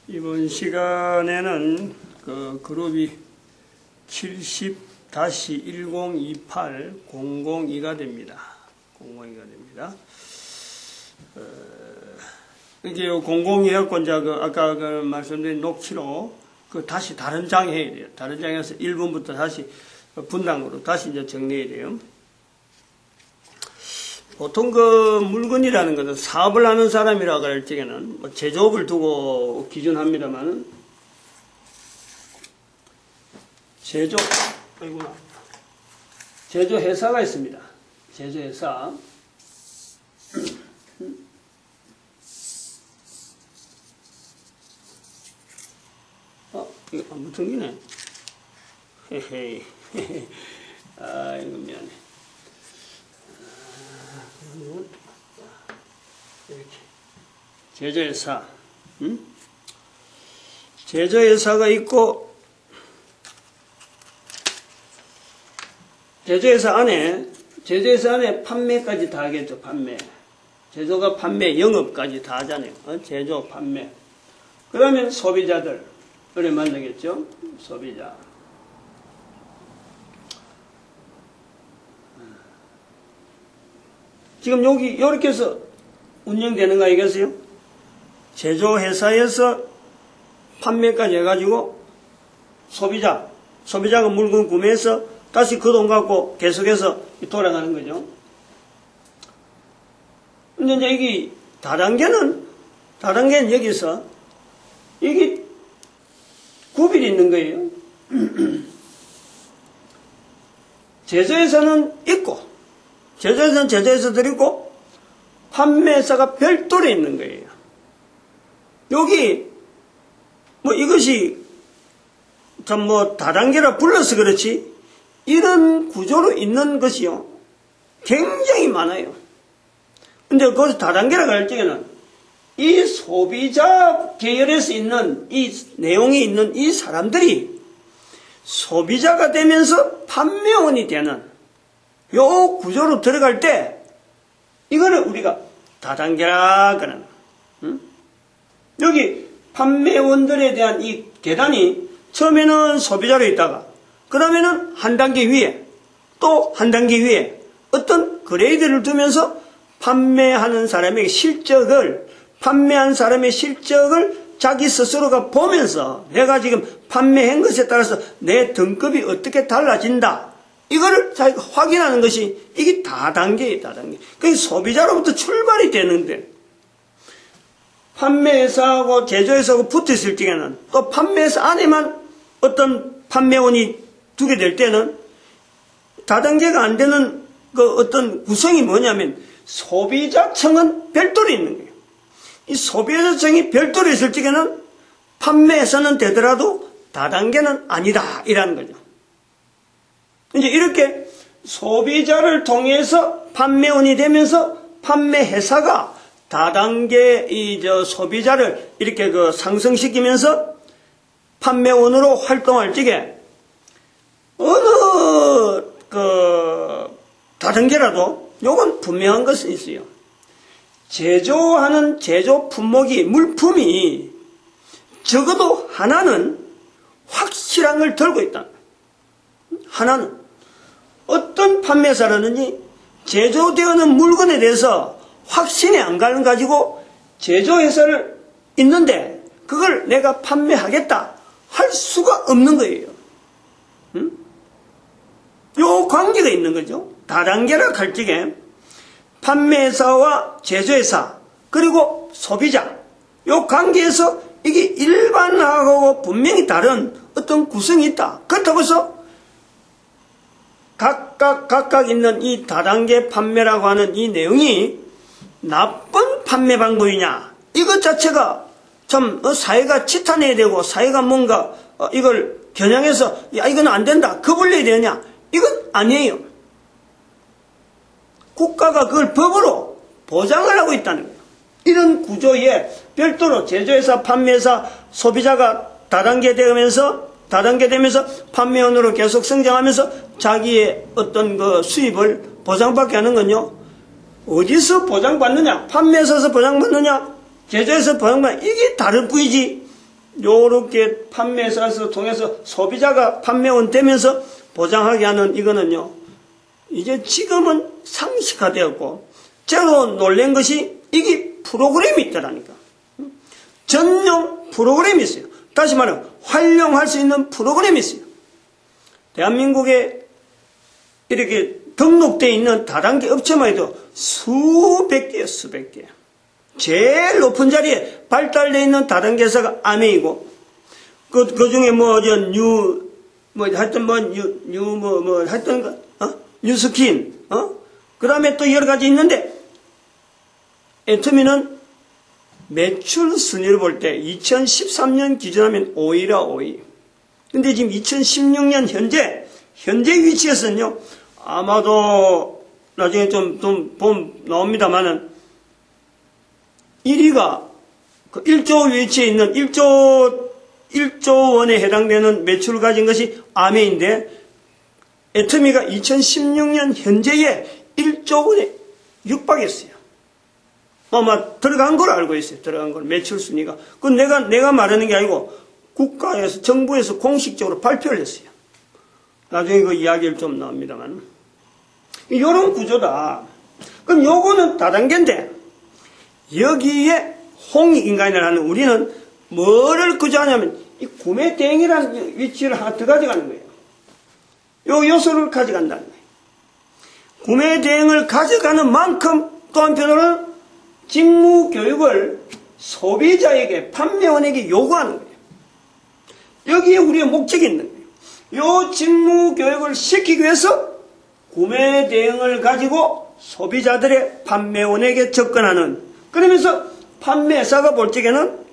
이번 시간에는 그 그룹이 70-1028-002가 됩니다. 002가 됩니다. 이게 002하고 이제 아까 말씀드린 녹취로 다시 다른 장 해야 돼요. 다른 장에서 1번부터 다시 분당으로 다시 이제 정리해야 돼요. 보통 물건이라는 것은 사업을 하는 사람이라고 할 적에는 제조업을 두고 기준합니다만은 제조회사가 있습니다. 제조회사. 이거 안 붙은기네. 헤헤이. 아, 이거 미안해. 이렇게. 제조회사. 제조회사가 있고, 제조회사 안에 판매까지 다 하겠죠, 판매. 제조가 판매, 영업까지 다 하잖아요. 제조, 판매. 그러면 소비자들을 만나겠죠, 소비자. 지금 여기, 요렇게 해서 운영되는 거 아니겠어요? 제조회사에서 판매까지 해가지고 소비자가 물건 구매해서 다시 그 돈 갖고 계속해서 돌아가는 거죠. 근데 이제 이게 다단계는 여기서 이게 구별이 있는 거예요. 제조회사는 있고, 제조회사는 제조회사들이 있고, 판매회사가 별도로 있는 거예요. 여기, 이것이 참 다단계라 불러서 그렇지, 이런 구조로 있는 것이요, 굉장히 많아요. 근데 거기서 다단계라고 할 적에는, 이 소비자 계열에서 있는, 이 내용이 있는 이 사람들이 소비자가 되면서 판매원이 되는 요 구조로 들어갈 때, 이거를 우리가 다단계라 그러는. 여기 판매원들에 대한 이 계단이 처음에는 소비자로 있다가, 그러면은 한 단계 위에, 또 한 단계 위에 어떤 그레이드를 두면서 판매하는 사람의 판매한 사람의 실적을 자기 스스로가 보면서 내가 지금 판매한 것에 따라서 내 등급이 어떻게 달라진다. 이거를 자기가 확인하는 것이 이게 다단계예요, 다단계. 그게 소비자로부터 출발이 되는데, 판매회사하고 제조회사하고 붙어 있을 적에는 또 판매회사 안에만 어떤 판매원이 두게 될 때는 다단계가 안 되는 어떤 구성이 뭐냐면 소비자청은 별도로 있는 거예요. 이 소비자청이 별도로 있을 적에는 판매회사는 되더라도 다단계는 아니다, 이라는 거죠. 이제 이렇게 소비자를 통해서 판매원이 되면서 판매회사가 다단계 소비자를 이렇게 상승시키면서 판매원으로 활동할 적에 어느 다단계라도 요건 분명한 것은 있어요. 제조하는 제조 물품이 적어도 하나는 확실한 걸 들고 있다. 하나는 어떤 판매사라는지 제조되어는 물건에 대해서 확신이 안 가는 가지고 제조회사를 있는데 그걸 내가 판매하겠다 할 수가 없는 거예요. 요 관계가 있는 거죠. 다단계라 할 적에 판매회사와 제조회사 그리고 소비자 요 관계에서 이게 일반하고 분명히 다른 어떤 구성이 있다. 그렇다고 해서 각각 있는 이 다단계 판매라고 하는 이 내용이 나쁜 판매 방법이냐, 이것 자체가 참 사회가 치탄해야 되고 사회가 뭔가 이걸 겨냥해서 야 이건 안 된다 거불려야 되느냐, 이건 아니에요. 국가가 그걸 법으로 보장을 하고 있다는 거예요. 이런 구조에 별도로 제조회사, 판매회사, 소비자가 다단계 되면서 판매원으로 계속 성장하면서 자기의 어떤 수입을 보장받게 하는 건요, 어디서 보장받느냐, 판매사에서 보장받느냐, 제조에서 보장받느냐, 이게 다를 뿐이지 요렇게 판매사에서 통해서 소비자가 판매원 되면서 보장하게 하는 이거는요, 이제 지금은 상식화되었고, 제가 놀란 것이 이게 프로그램이 있더라니까. 전용 프로그램이 있어요. 다시 말하면 활용할 수 있는 프로그램이 있어요. 대한민국에 이렇게 등록되어 있는 다단계 업체만 해도 수백 개예요, 수백 개. 제일 높은 자리에 발달되어 있는 다단계 회사가 아메이고, 그 중에 뉴스킨, 그 다음에 또 여러 가지 있는데, 애터미는 매출 순위를 볼 때 2013년 기준하면 5위라 5위. 근데 지금 2016년 현재 위치에서는요, 아마도 나중에 좀 보면 나옵니다만은 1위가 그 1조 위치에 있는 1조 원에 해당되는 매출을 가진 것이 아메인데, 애터미가 2016년 현재에 1조 원에 육박했어요. 아마 들어간 걸 알고 있어요. 들어간 걸, 매출 순위가. 그건 내가 말하는 게 아니고 국가에서, 정부에서 공식적으로 발표를 했어요. 나중에 그 이야기를 좀 나옵니다만. 이런 구조다. 그럼 요거는 다단계인데, 여기에 홍익인간이라 하는 우리는 뭐를 구조하냐면, 이 구매 대행이라는 위치를 하나 더 가져가는 거예요. 요 요소를 가져간다는 거예요. 구매 대행을 가져가는 만큼 또 한편으로는 직무 교육을 소비자에게, 판매원에게 요구하는 거예요. 여기에 우리의 목적이 있는 거예요. 요 직무 교육을 시키기 위해서 구매 대행을 가지고 소비자들의 판매원에게 접근하는, 그러면서 판매사가 볼 적에는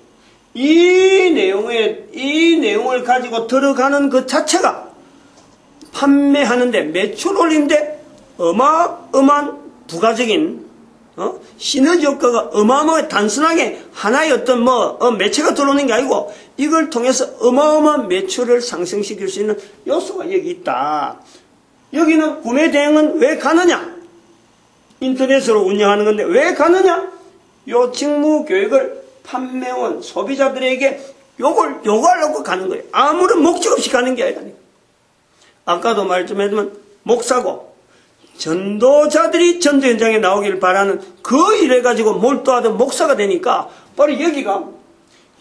이 내용을 가지고 들어가는 그 자체가 판매하는데, 매출 올리는데 어마어마한 부가적인 시너지 효과가 어마어마하게, 단순하게 하나의 어떤 매체가 들어오는 게 아니고 이걸 통해서 어마어마한 매출을 상승시킬 수 있는 요소가 여기 있다. 여기는 구매 대행은 왜 가느냐? 인터넷으로 운영하는 건데 왜 가느냐? 요 직무 교육을 판매원, 소비자들에게 요구하려고 가는 거예요. 아무런 목적 없이 가는 게 아니라. 아까도 말 좀 했지만 목사고 전도자들이 전도 현장에 나오길 바라는 그 일을 가지고 몰두하던 목사가 되니까 바로 여기가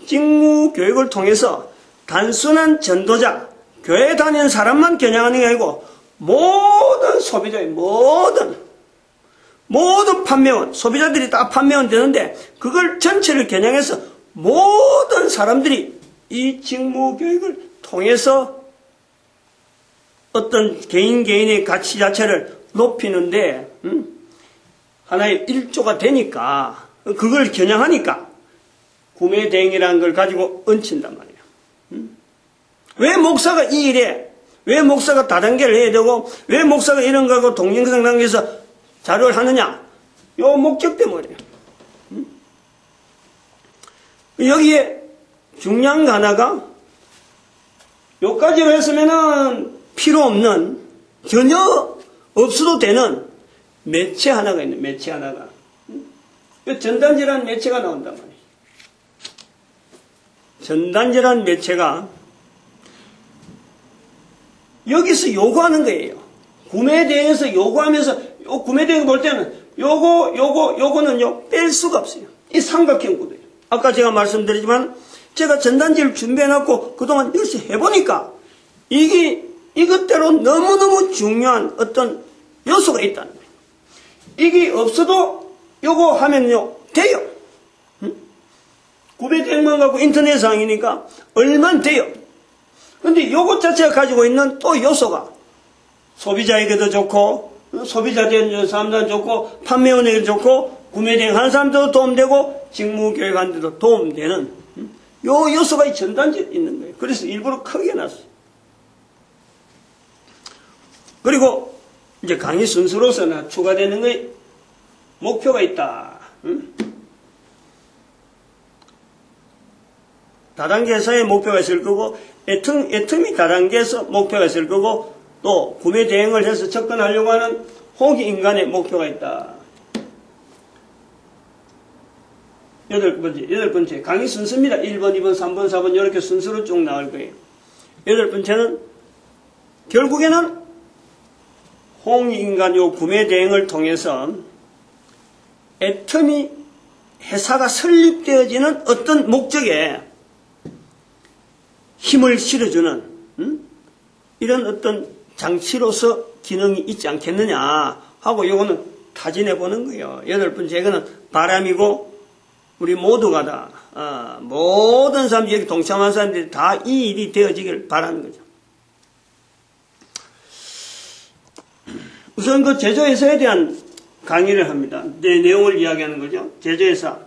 직무 교육을 통해서 단순한 전도자, 교회 다니는 사람만 겨냥하는 게 아니고 모든 소비자의 모든 판매원, 소비자들이 다 판매원 되는데 그걸 전체를 겨냥해서 모든 사람들이 이 직무 교육을 통해서 어떤 개인의 가치 자체를 높이는데 하나의 일조가 되니까, 그걸 겨냥하니까 구매 대행이라는 걸 가지고 얹힌단 말이에요. 왜 목사가 이 일에, 왜 목사가 다단계를 해야 되고, 왜 목사가 이런 거하고 동영상 단계에서 자료를 하느냐? 요 목적 때문이에요. 여기에 중요한 거 하나가, 요까지로 했으면은 필요 없는, 전혀 없어도 되는 매체 하나가 있는, 매체 하나가. 전단지라는 매체가 나온단 말이에요. 전단지라는 매체가 여기서 요구하는 거예요. 구매 대행에서 요구하면서, 구매 대행 볼 때는 요거는요, 뺄 수가 없어요. 이 삼각형 구도예요. 아까 제가 말씀드리지만, 제가 전단지를 준비해놓고 그동안 열심히 해보니까, 이것대로 너무너무 중요한 어떤 요소가 있다는 거예요. 이게 없어도 요거 하면요, 돼요. 구매 대행만 갖고 인터넷 상이니까 얼마나 돼요. 근데 요것 자체가 가지고 있는 또 요소가 소비자에게도 좋고, 소비자 되는 사람들도 좋고, 판매원에게도 좋고, 구매 대행 하는 사람들도 도움되고, 직무 교육하는 데도 도움되는 요 요소가 이 전단지에 있는 거예요. 그래서 일부러 크게 놨어요. 그리고 이제 강의 순서로서는 추가되는 거에 목표가 있다. 다단계 회사의 목표가 있을 거고, 애터미 다단계에서 목표가 있을 거고, 또 구매 대행을 해서 접근하려고 하는 홍익인간의 목표가 있다. 여덟 번째. 강의 순서입니다. 1번, 2번, 3번, 4번, 이렇게 순서로 쭉 나올 거예요. 여덟 번째는, 결국에는, 홍익인간 요 구매 대행을 통해서, 애터미 회사가 설립되어지는 어떤 목적에 힘을 실어주는, 이런 어떤 장치로서 기능이 있지 않겠느냐 하고 요거는 타진해 보는 거예요. 여덟 번째, 이거는 바람이고, 우리 모두가 다, 모든 사람들이 여기 동참한 사람들이 다 이 일이 되어지길 바라는 거죠. 우선 그 제조회사에 대한 강의를 합니다. 내 내용을 이야기하는 거죠. 제조회사.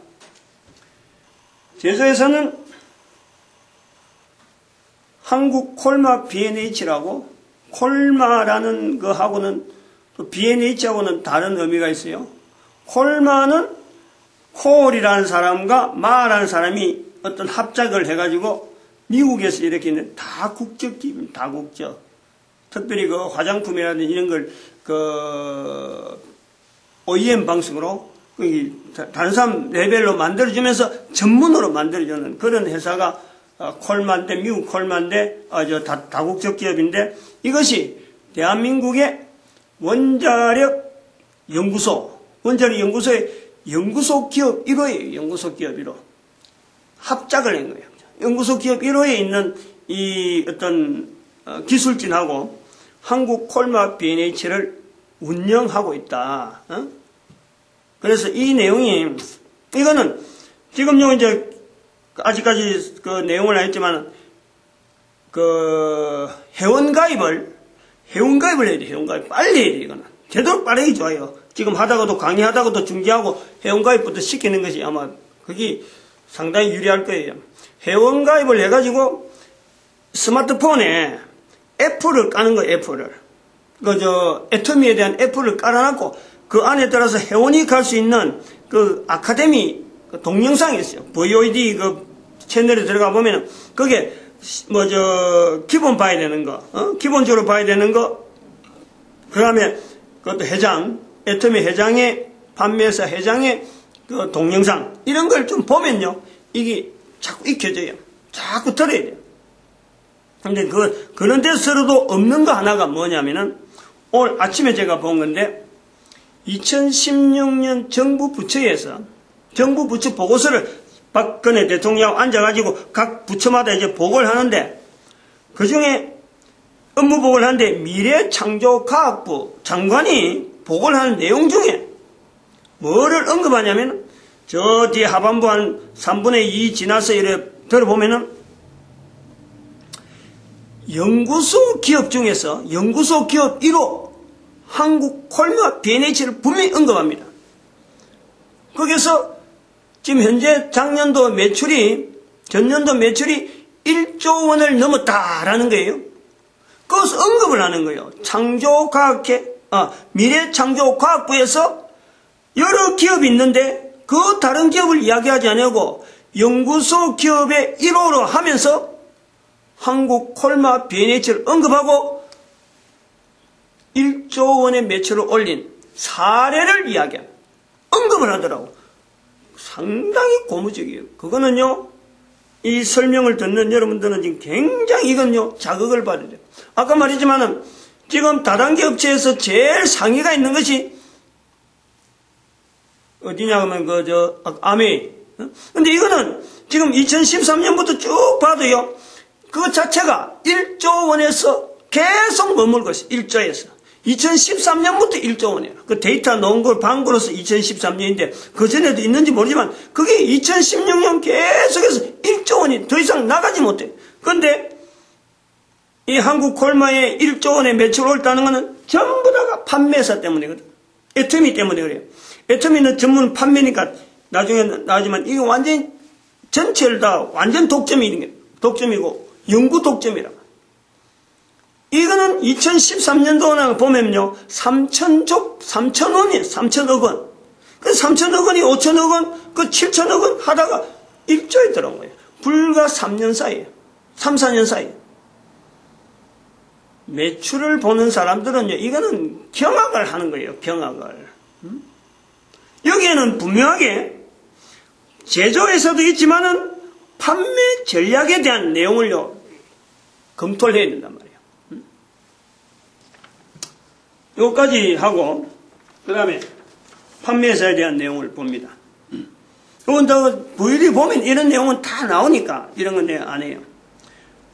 제조회사는 한국 콜마 B&H라고, 콜마라는 거하고는 또 B&H하고는 다른 의미가 있어요. 콜마는 콜이라는 사람과 마라는 사람이 어떤 합작을 해가지고 미국에서 이렇게 있는 다국적 기업입니다. 다국적. 특별히 그 화장품이라든지 이런 걸 OEM 방식으로 다른 사람 레벨로 만들어주면서 전문으로 만들어주는 그런 회사가 콜마인데, 미국 콜마인데, 다국적 기업인데, 이것이 대한민국의 원자력 연구소의 연구소 기업 1호예요. 연구소 기업 1호. 합작을 한 거예요. 연구소 기업 1호에 있는 이 어떤 기술진하고 한국 콜마 B&H를 운영하고 있다. 그래서 이 내용이, 이거는 지금요, 이제, 아직까지 그 내용을 안 했지만, 회원가입을 해야 돼, 회원가입. 빨리 해야 돼, 이거는. 제대로 빠르게 좋아요. 지금 하다가도, 강의하다가도 중지하고 회원가입부터 시키는 것이 아마, 그게 상당히 유리할 거예요. 회원가입을 해가지고, 스마트폰에 애플을 까는 거예요, 애플을. 애터미에 대한 애플을 깔아놨고, 그 안에 따라서 회원이 갈 수 있는 그 아카데미 동영상이 있어요. VOD 그 채널에 들어가 보면은, 그게, 기본 봐야 되는 거, 기본적으로 봐야 되는 거, 그 다음에 그것도 애터미 회장의, 판매사 회장의 그 동영상, 이런 걸 좀 보면요, 이게 자꾸 익혀져요. 자꾸 들어야 돼요. 근데 그런 데서도 없는 거 하나가 뭐냐면은, 오늘 아침에 제가 본 건데, 2016년 정부 부처에서, 정부 부처 보고서를 박근혜 대통령 앉아가지고 각 부처마다 이제 보고를 하는데, 그 중에 업무 보고를 하는데 미래창조과학부 장관이 보고를 하는 내용 중에 뭐를 언급하냐면, 저 뒤에 하반부 한 3분의 2 지나서 이렇게 들어보면은, 연구소 기업 중에서 연구소 기업 1호 한국 콜마 B&H를 분명히 언급합니다. 거기서 지금 현재 전년도 매출이 1조 원을 넘었다라는 거예요. 그것을 언급을 하는 거예요. 미래창조과학부에서 여러 기업이 있는데 그 다른 기업을 이야기하지 않고 연구소 기업의 1호로 하면서 한국 콜마 B&H를 언급하고 1조 원의 매출을 올린 사례를 언급을 하더라고. 상당히 고무적이에요. 그거는요, 이 설명을 듣는 여러분들은 지금 굉장히 이건요, 자극을 받아야 돼요. 아까 말했지만은, 지금 다단계 업체에서 제일 상위가 있는 것이, 어디냐 하면 아메이. 근데 이거는 지금 2013년부터 쭉 봐도요, 그 자체가 1조 원에서 계속 머물고 있어요. 1조에서. 2013년부터 1조 원이에요. 그 데이터 넣은 걸 방구로서 2013년인데, 그 전에도 있는지 모르지만, 그게 2016년 계속해서 1조 원이 더 이상 나가지 못해. 그런데, 이 한국 콜마의 1조 원의 매출 올랐다는 거는 전부 다가 판매사 때문이거든. 애터미 때문에 그래요. 애터미는 전문 판매니까 나중에 나오지만, 이게 완전히 전체를 다 완전 독점이고, 연구 독점이라. 이거는 2013년도나 보면요, 3천원이에요. 3천억 원. 그 3천억 원이 5천억 원, 그 7천억 원 하다가 1조에 들어온 거예요. 불과 3년 사이에. 3, 4년 사이에. 매출을 보는 사람들은요, 이거는 경악을 하는 거예요. 경악을. 여기에는 분명하게 제조에서도 있지만은 판매 전략에 대한 내용을요, 검토를 해야 된단 말이에요. 요까지 하고, 그 다음에 판매사에 대한 내용을 봅니다. 그건 더, 부유리 보면 이런 내용은 다 나오니까, 이런 건 내가 안 해요.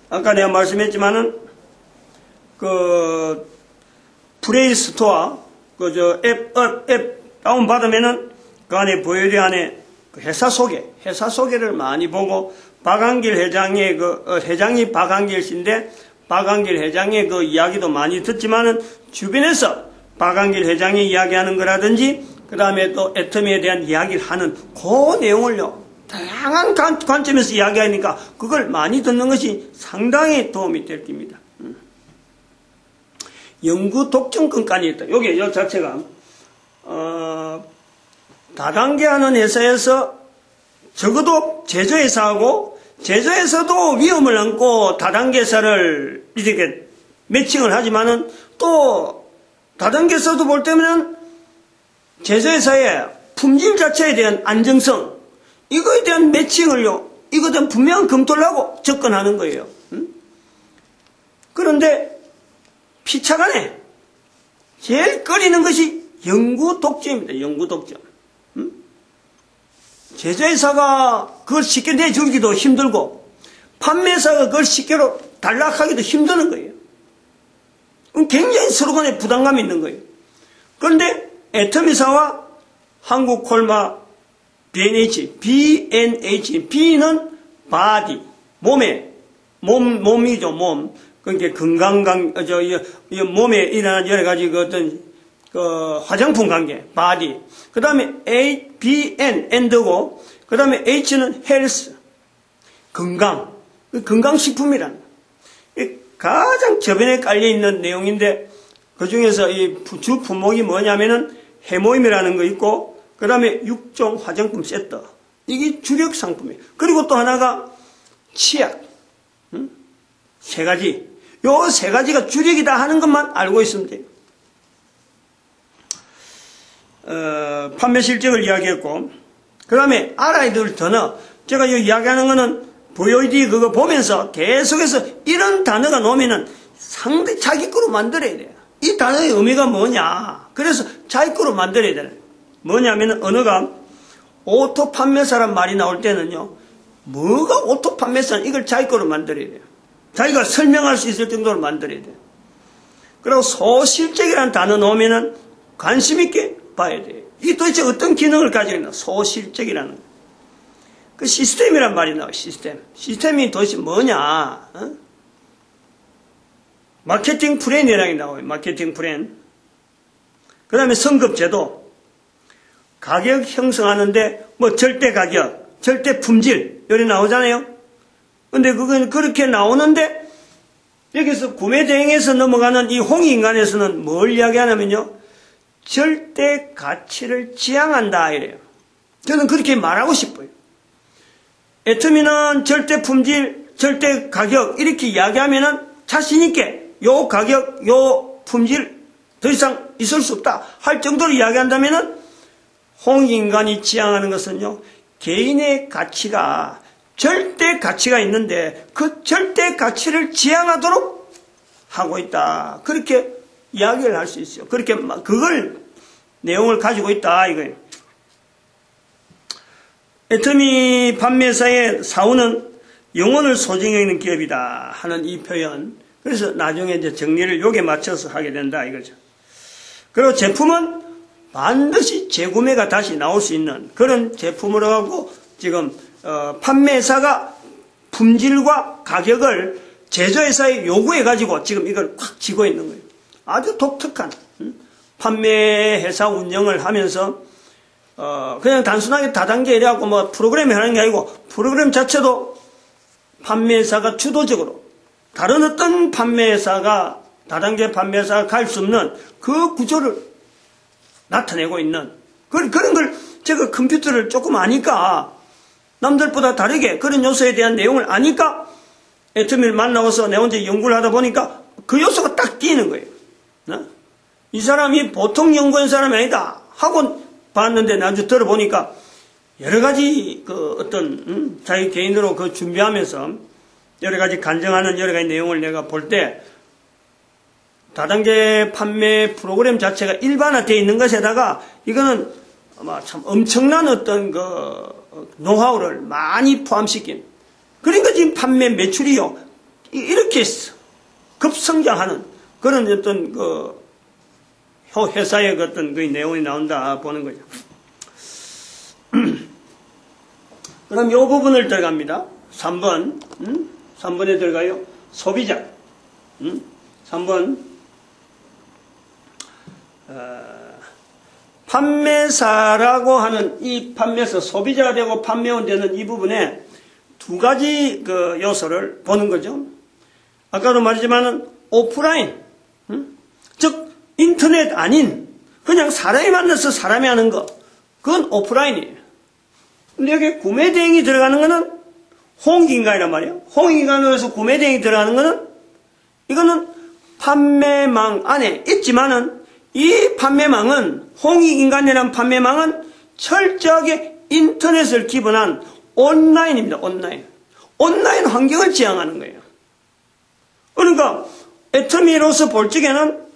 아까 내가 말씀했지만은, 플레이 스토어, 앱 다운받으면은, 그 안에 부유리 안에 회사 소개를 많이 보고, 박한길 회장의 회장이 박한길 씨인데, 박한길 회장의 그 이야기도 많이 듣지만은, 주변에서 박한길 회장이 이야기하는 거라든지, 그 다음에 또 애터미에 대한 이야기를 하는 그 내용을요, 다양한 관점에서 이야기하니까 그걸 많이 듣는 것이 상당히 도움이 될 겁니다. 연구 독점권까지 있다. 요게 요 자체가 다단계 하는 회사에서 적어도 제조회사하고 제조회사도 위험을 안고 다단계 회사를 이렇게 매칭을 하지만은 또 다단계에서도 볼 때면 제조회사의 품질 자체에 대한 안정성, 이거에 대한 매칭을요, 이거에 대한 분명한 검토를 하고 접근하는 거예요. 그런데 피차간에 제일 꺼리는 것이 연구 독점입니다. 연구 독점. 제조회사가 그걸 쉽게 내주기도 힘들고 판매사가 그걸 쉽게 단락하기도 힘드는 거예요. 굉장히 서로 간에 부담감이 있는 거예요. 그런데 애터미사와 한국콜마 B&H, B는 바디, 몸이죠, 몸. 그러니까 몸에 일어나는 여러 가지 화장품 관계, 바디. 그 다음에 End고, 그 다음에 H는 헬스, 건강식품이라는. 가장 저변에 깔려있는 내용인데, 그 중에서 이 주 품목이 뭐냐면은 해모임이라는 거 있고, 그 다음에 6종 화장품 세트. 이게 주력 상품이에요. 그리고 또 하나가 치약. 세 가지. 요 세 가지가 주력이다 하는 것만 알고 있으면 돼요. 판매 실적을 이야기했고, 그 다음에 알아야 될 단어. 제가 이 이야기하는 거는 VOD 그거 보면서 계속해서 이런 단어가 나오면은 상당히 자기 거로 만들어야 돼요. 이 단어의 의미가 뭐냐. 그래서 자기 거로 만들어야 되는. 뭐냐면 언어가 오토 판매사란 말이 나올 때는요. 뭐가 오토 판매사는 이걸 자기 거로 만들어야 돼요. 자기가 설명할 수 있을 정도로 만들어야 돼요. 그리고 소실적이라는 단어 넣으면은 관심 있게 봐야 돼요. 이게 도대체 어떤 기능을 가지고 있나. 소실적이라는 거. 그 시스템이란 말이 나와요. 시스템이 도대체 뭐냐. 마케팅 플랜이라는 게 나와요. 마케팅 플랜. 그 다음에 성급제도. 가격 형성하는데, 절대 가격, 절대 품질, 여기 나오잖아요? 근데 그건 그렇게 나오는데, 여기서 구매 대행에서 넘어가는 이 홍익인간에서는 뭘 이야기하냐면요. 절대 가치를 지향한다, 이래요. 저는 그렇게 말하고 싶어요. 애터미는 절대 품질, 절대 가격, 이렇게 이야기하면은 자신있게 요 가격, 요 품질 더 이상 있을 수 없다 할 정도로 이야기한다면은 홍익인간이 지향하는 것은요, 개인의 가치가 절대 가치가 있는데 그 절대 가치를 지향하도록 하고 있다. 그렇게 이야기를 할 수 있어요. 그렇게 그걸 내용을 가지고 있다 이거예요. 애터미 판매사의 사후는 영혼을 소중히 여기는 기업이다 하는 이 표현. 그래서 나중에 이제 정리를 요게 맞춰서 하게 된다 이거죠. 그리고 제품은 반드시 재구매가 다시 나올 수 있는 그런 제품으로 하고 지금 판매사가 품질과 가격을 제조회사에 요구해 가지고 지금 이걸 꽉 쥐고 있는 거예요. 아주 독특한 판매회사 운영을 하면서 그냥 단순하게 다단계 이래갖고 프로그램이 하는 게 아니고 프로그램 자체도 판매사가 주도적으로 다른 어떤 판매사가 다단계 판매사가 갈 수 없는 그 구조를 나타내고 있는 그런 걸 제가 컴퓨터를 조금 아니까 남들보다 다르게 그런 요소에 대한 내용을 아니까 애터미를 만나고서 내 혼자 연구를 하다 보니까 그 요소가 딱 띄는 거예요. 이 사람이 보통 연구한 사람이 아니다 하고 봤는데 나중에 들어보니까 여러 가지 그 어떤 자기 개인으로 그 준비하면서 여러 가지 간증하는 여러 가지 내용을 내가 볼 때 다단계 판매 프로그램 자체가 일반화되어 있는 것에다가 이거는 아마 참 엄청난 어떤 그 노하우를 많이 포함시킨 그러니까 지금 판매 매출이요 이렇게 급성장하는 그런 어떤 그 회사의 어떤 그 내용이 나온다 보는 거죠. 그럼 이 부분을 들어갑니다. 3번 3번에 들어가요. 소비자 3번 판매사라고 하는 이 판매사 소비자가 되고 판매원 되는 이 부분에 두 가지 그 요소를 보는 거죠. 아까도 말했지만은 오프라인 즉 인터넷 아닌 그냥 사람이 만나서 사람이 하는 거 그건 오프라인이에요. 근데 여기 구매 대행이 들어가는 거는 홍익인간이란 말이에요. 홍익인간으로 해서 구매 대행이 들어가는 거는 이거는 판매망 안에 있지만은 이 판매망은 홍익인간이라는 판매망은 철저하게 인터넷을 기반한 온라인입니다. 온라인 환경을 지향하는 거예요. 그러니까 애터미로서 볼 적에는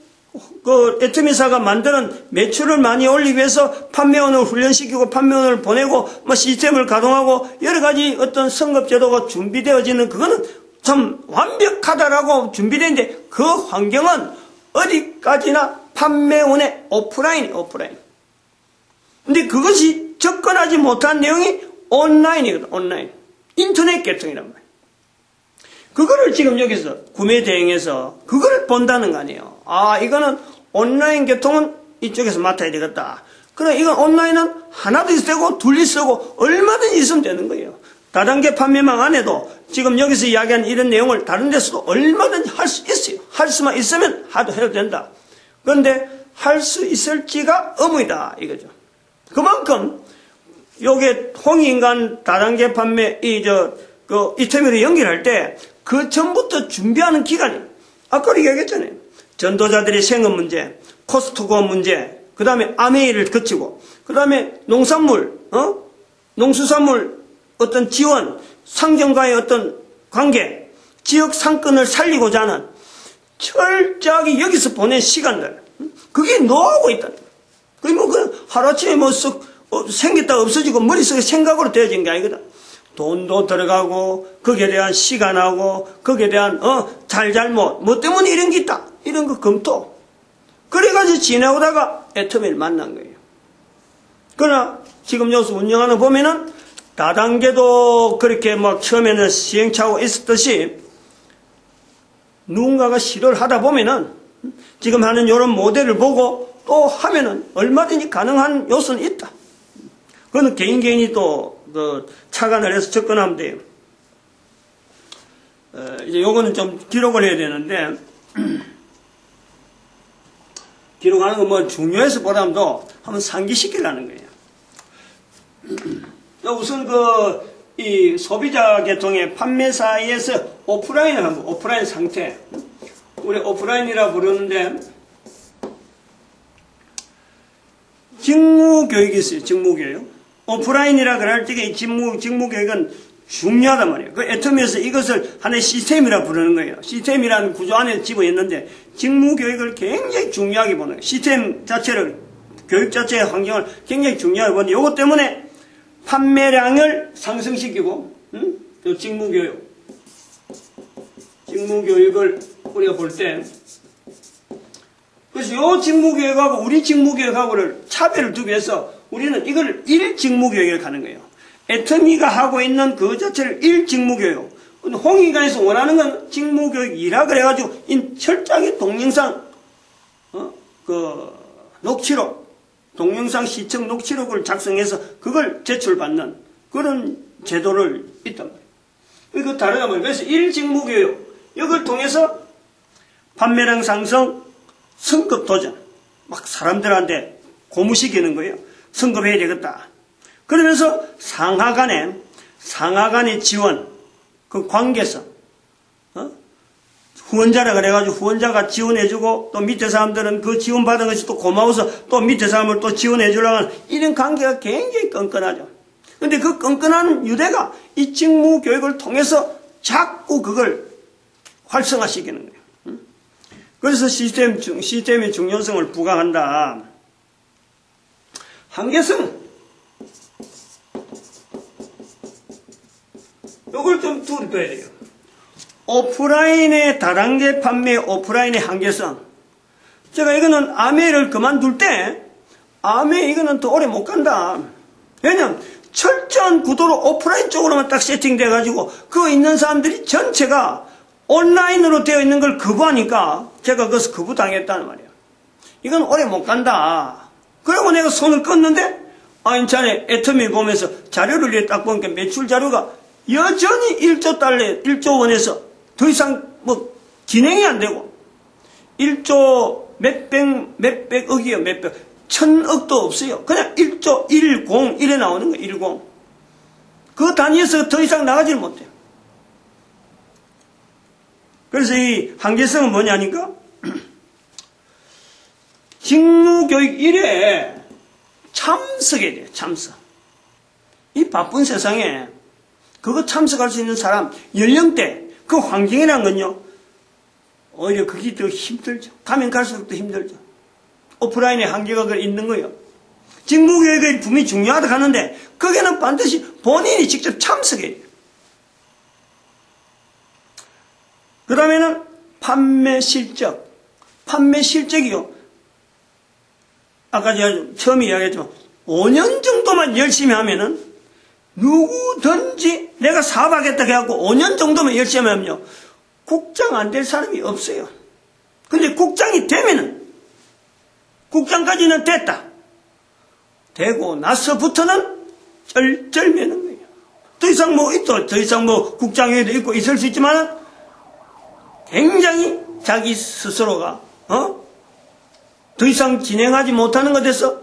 그 애터미사가 만드는 매출을 많이 올리기 위해서 판매원을 훈련시키고 판매원을 보내고 뭐 시스템을 가동하고 여러 가지 어떤 성급 제도가 준비되어지는 그거는 참 완벽하다라고 준비되는데 그 환경은 어디까지나 판매원의 오프라인. 근데 그것이 접근하지 못한 내용이 온라인이거든. 온라인. 인터넷 계통이란 말이에요. 그거를 지금 여기서 구매 대행에서 그거를 본다는 거 아니에요. 아, 이거는 온라인 계통은 이쪽에서 맡아야 되겠다. 그럼 이건 온라인은 하나도 있어도 되고 둘 있어도 얼마든지 있으면 되는 거예요. 다단계 판매망 안에도 지금 여기서 이야기하는 이런 내용을 다른 데서도 얼마든지 할 수 있어요. 할 수만 있으면 해도 된다. 그런데 할 수 있을지가 의문이다 이거죠. 그만큼 요게 홍익인간 다단계 판매 이터미널 연결할 때 그 전부터 준비하는 기간이 아까 얘기했잖아요. 전도자들의 생업 문제, 코스트코 문제, 그 다음에 아메이를 거치고, 그 다음에 농산물, 농수산물 어떤 지원, 상점과의 어떤 관계, 지역 상권을 살리고자 하는 철저하게 여기서 보낸 시간들, 그게 노하우가 있다. 그게 뭐 하루아침에 뭐 생겼다 없어지고 머릿속에 생각으로 되어진 게 아니거든. 돈도 들어가고 거기에 대한 시간하고 거기에 대한 잘잘못 뭐 때문에 이런 게 있다 이런 거 검토 그래가지고 지나오다가 애터미를 만난 거예요. 그러나 지금 여기서 운영하는 보면은 다단계도 그렇게 막 처음에는 시행착오가 있었듯이 누군가가 시도를 하다 보면은 지금 하는 이런 모델을 보고 또 하면은 얼마든지 가능한 요소는 있다. 그건 개인이 또 착안을 해서 접근하면 돼요. 이제 요거는 좀 기록을 해야 되는데, 기록하는 건 뭐 중요해서 보다도 한번 상기시키려는 거예요. 우선 이 소비자 계통의 판매사에서 오프라인 상태. 우리 오프라인이라 부르는데, 직무교육이 있어요, 직무교육. 오프라인이라 그럴 적에 직무교육은 중요하단 말이에요. 그 애터미에서 이것을 하나의 시스템이라 부르는 거예요. 시스템이라는 구조 안에 집어있는데 직무교육을 굉장히 중요하게 보는 거예요. 시스템 자체를, 교육 자체의 환경을 굉장히 중요하게 보는데 이것 때문에 판매량을 상승시키고 또 직무교육을 우리가 볼 때 그래서 요 직무교육하고 우리 직무교육하고를 차별을 두기 위해서 우리는 이걸 일직무교육을 가는 거예요. 애터미가 하고 있는 그 자체를 일직무교육. 홍익인간에서 원하는 건 직무교육이라 그래가지고 철저하게 동영상 녹취록, 동영상 시청 녹취록을 작성해서 그걸 제출받는 그런 제도를 있단 말이에요. 이거 다르단 말이에요. 그래서 일직무교육 이걸 통해서 판매량 상승, 성급 도전 막 사람들한테 고무시키는 거예요. 성급해야 되겠다. 그러면서 상하 간의 지원, 그 관계성, 후원자라 그래가지고 후원자가 지원해주고 또 밑에 사람들은 그 지원받은 것이 또 고마워서 또 밑에 사람을 또 지원해주려고 하는 이런 관계가 굉장히 끈끈하죠. 근데 그 끈끈한 유대가 이 직무 교육을 통해서 자꾸 그걸 활성화시키는 거예요. 그래서 시스템의 중요성을 부각한다. 한계성. 요걸 좀 둘이 둬야 돼요. 오프라인의 다단계 판매, 오프라인의 한계성. 제가 이거는 아메이를 그만둘 때, 아메이 이거는 더 오래 못 간다. 왜냐면, 철저한 구도로 오프라인 쪽으로만 딱 세팅돼가지고, 그 있는 사람들이 전체가 온라인으로 되어 있는 걸 거부하니까, 제가 그것을 거부당했다는 말이에요. 이건 오래 못 간다. 그리고 내가 손을 껐는데, 인천에 애터미 보면서 자료를 이렇게 딱 보니까 매출 자료가 여전히 1조 달러, 1조 원에서 더 이상 진행이 안 되고, 1조 몇백억이요, 몇백. 1000억도 없어요. 그냥 1조 10 이래 나오는 거예요. 10. 그 단위에서 더 이상 나가지를 못해요. 그래서 이 한계성은 뭐냐니까 직무교육 1회 참석해야 돼요. 참석. 이 바쁜 세상에 그거 참석할 수 있는 사람 연령대 그 환경이란 건요 오히려 그게 더 힘들죠. 가면 갈수록 더 힘들죠. 오프라인의 한계가 있는 거예요. 직무교육의 분명히 중요하다 하는데 거기는 반드시 본인이 직접 참석해야 돼요. 그 다음에는 판매 실적. 판매 실적이요. 아까 제가 처음에 이야기했지만 5년 정도만 열심히 하면은 누구든지 내가 사업하겠다 해갖고 5년 정도만 열심히 하면요. 국장 안 될 사람이 없어요. 근데 국장이 되면은 국장까지는 됐다. 되고 나서부터는 쩔쩔매는 거예요. 더 이상 국장회의도 있고 있을 수 있지만 굉장히 자기 스스로가 더 이상 진행하지 못하는 것에서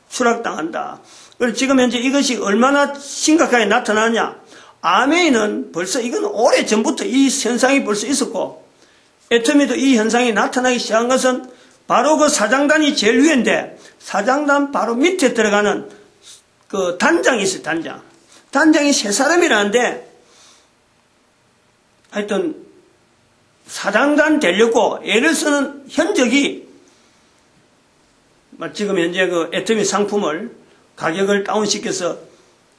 추락당한다. 그래서 지금 현재 이것이 얼마나 심각하게 나타나냐. 아메이는 벌써 이건 오래 전부터 이 현상이 벌써 있었고 애터미도 이 현상이 나타나기 시작한 것은 바로 그 사장단이 제일 위인데 사장단 바로 밑에 들어가는 그 단장이 있어요. 단장이 세 사람이라는데 하여튼 사장단 되려고 애를 쓰는 현적이 지금 현재 그 애터미 상품을 가격을 다운시켜서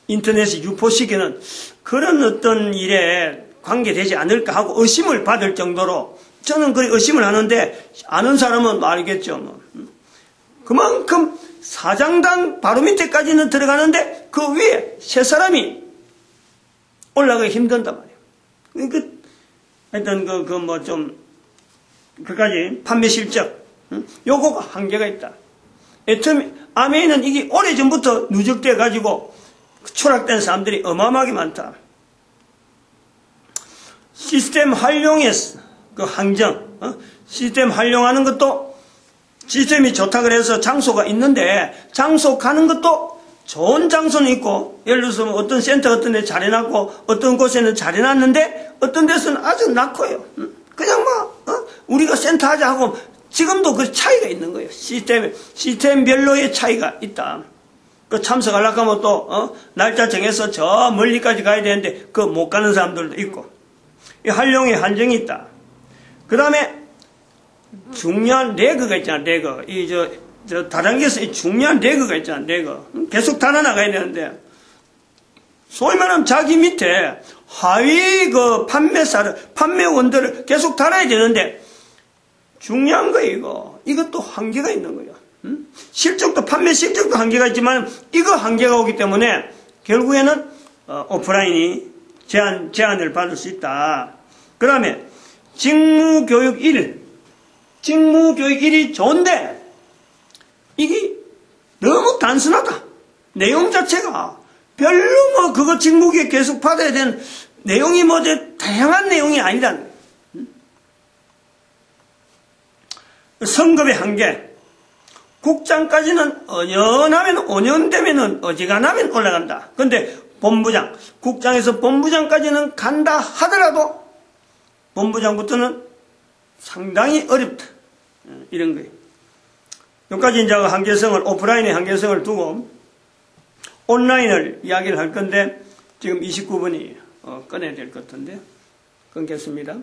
인터넷에 유포시키는 그런 어떤 일에 관계되지 않을까 하고 의심을 받을 정도로 저는 그렇게 의심을 하는데 아는 사람은 알겠죠. 그만큼 사장단 바로 밑에까지는 들어가는데 그 위에 세 사람이 올라가기 힘든단 말이에요. 하여튼 그까지 판매 실적 요거가 한계가 있다. 아메이는 이게 오래전부터 누적돼 가지고 추락된 사람들이 어마어마하게 많다. 시스템 활용의 그 항정, 시스템 활용하는 것도 시스템이 좋다 그래서 장소가 있는데 장소 가는 것도 좋은 장소는 있고 예를 들어서 어떤 센터 어떤 데 잘 해놨고 어떤 곳에는 잘 해놨는데 어떤 데서는 아주 낙후해요. 그냥 우리가 센터 하자 하고 지금도 그 차이가 있는 거예요. 시스템별로의 차이가 있다. 그 참석하려고 하면 또 날짜 정해서 저 멀리까지 가야 되는데 그 못 가는 사람들도 있고 이 활용의 한정이 있다. 그 다음에 중요한 레그가 있잖아. 레그 저 다단계에서 이 중요한 레그가 있잖아. 레그 계속 달아나가야 되는데 소위 말하면 자기 밑에 하위 그 판매원들을 계속 달아야 되는데 중요한 거예요. 이것도 한계가 있는 거예요. 실적도 판매 실적도 한계가 있지만 이거 한계가 오기 때문에 결국에는 오프라인이 제한을 받을 수 있다. 그 다음에 직무교육 1이 좋은데 이게 너무 단순하다. 내용 자체가 별로 그거 직무교육 계속 받아야 되는 내용이 다양한 내용이 아니라는 거예요. 성급의 한계. 국장까지는 언연하면 5년 되면은 어지간하면 올라간다. 근데 국장에서 본부장까지는 간다 하더라도 본부장부터는 상당히 어렵다. 이런 거예요. 여기까지 이제 한계성을, 오프라인의 한계성을 두고 온라인을 이야기를 할 건데 지금 29분이 끊어야 될 것 같은데 끊겠습니다.